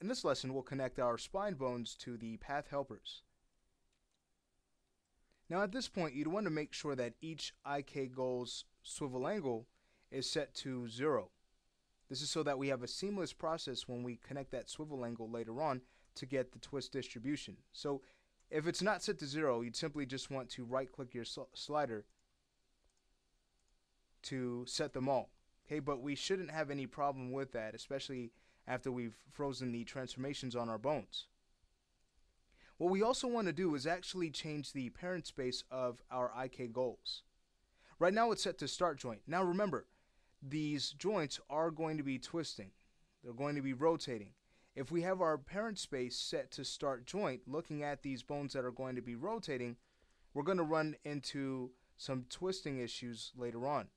in this lesson, we'll connect our spine bones to the path helpers. Now at this point, you'd want to make sure that each IK goal's swivel angle is set to 0. This is so that we have a seamless process when we connect that swivel angle later on to get the twist distribution. So if it's not set to 0, you'd simply just want to right click your slider to set them all. Okay, but we shouldn't have any problem with that, especially after we've frozen the transformations on our bones. What we also want to do is actually change the parent space of our IK goals. Right now it's set to start joint. Now remember, these joints are going to be twisting. They're going to be rotating. If we have our parent space set to start joint, looking at these bones that are going to be rotating, we're going to run into some twisting issues later on.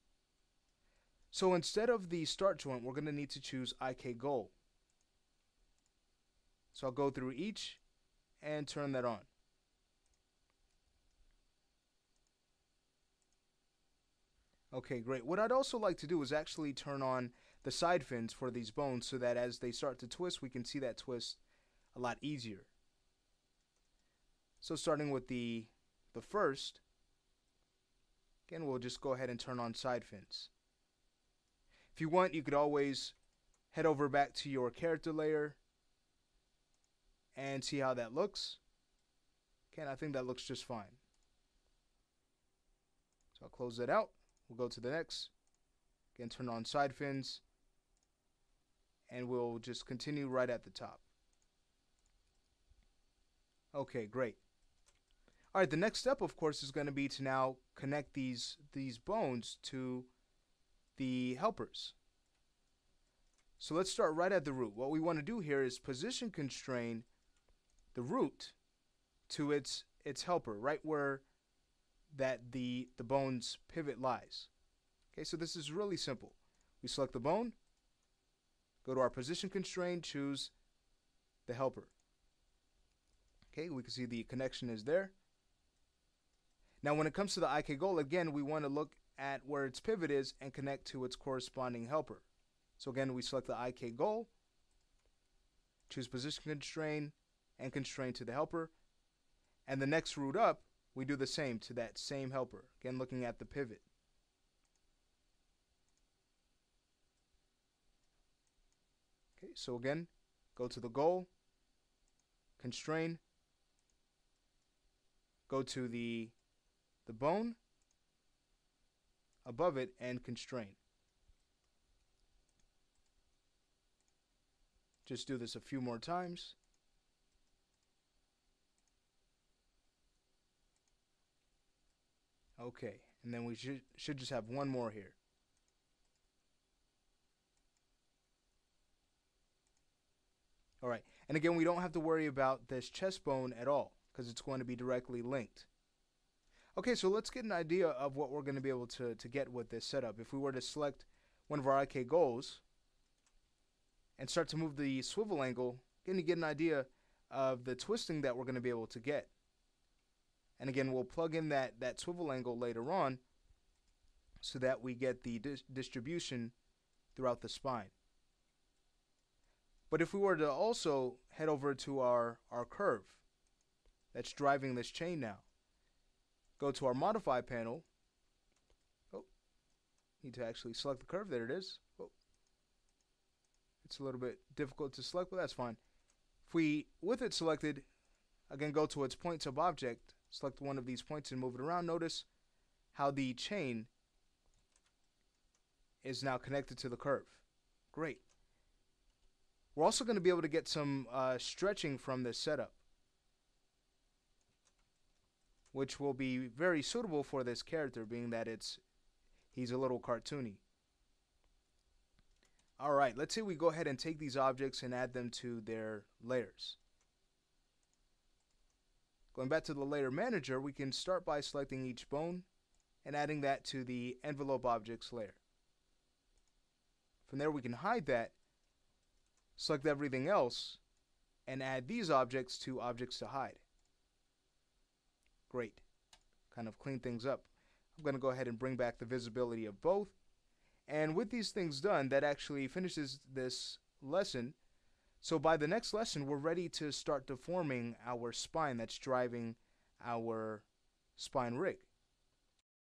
So instead of the start joint, we're going to need to choose IK goal. So I'll go through each and turn that on. Okay, great. What I'd also like to do is actually turn on the side fins for these bones so that as they start to twist, we can see that twist a lot easier. So starting with the first, again, we'll just go ahead and turn on side fins. If you want, you could always head over back to your character layer and see how that looks. Okay, I think that looks just fine. So I'll close that out. We'll go to the next. Again, turn on side fins. And we'll just continue right at the top. Okay, great. All right, the next step, of course, is going to be to now connect these bones to the helpers. So let's start right at the root. What we want to do here is position constrain the root to its helper, right where that the bone's pivot lies. Okay, so this is really simple. We select the bone, go to our position constraint, choose the helper. Okay, we can see the connection is there. Now when it comes to the IK goal, again, we want to look at where its pivot is and connect to its corresponding helper. So again, we select the IK goal, choose position constraint and constrain to the helper, and the next root up, we do the same to that same helper, again looking at the pivot. Okay, so again, go to the goal, constrain, go to the bone above it and constrain. Just do this a few more times. Okay, and then we should just have one more here. All right, and again, we don't have to worry about this chest bone at all because it's going to be directly linked. Okay, so let's get an idea of what we're going to be able to get with this setup. If we were to select one of our IK goals and start to move the swivel angle, again, you get an idea of the twisting that we're going to be able to get. And again, we'll plug in that swivel angle later on so that we get the distribution throughout the spine. But if we were to also head over to our curve that's driving this chain now, go to our modify panel. Oh, need to actually select the curve. There it is. Oh, it's a little bit difficult to select, but that's fine. If we, with it selected, again go to its point sub object, select one of these points and move it around. Notice how the chain is now connected to the curve. Great. We're also going to be able to get some stretching from this setup, which will be very suitable for this character, being that he's a little cartoony. Alright, let's say we go ahead and take these objects and add them to their layers. Going back to the layer manager, we can start by selecting each bone and adding that to the envelope objects layer. From there we can hide that, select everything else, and add these objects to objects to hide. Great. Kind of clean things up. I'm going to go ahead and bring back the visibility of both. And with these things done, that actually finishes this lesson. So by the next lesson, we're ready to start deforming our spine that's driving our spine rig.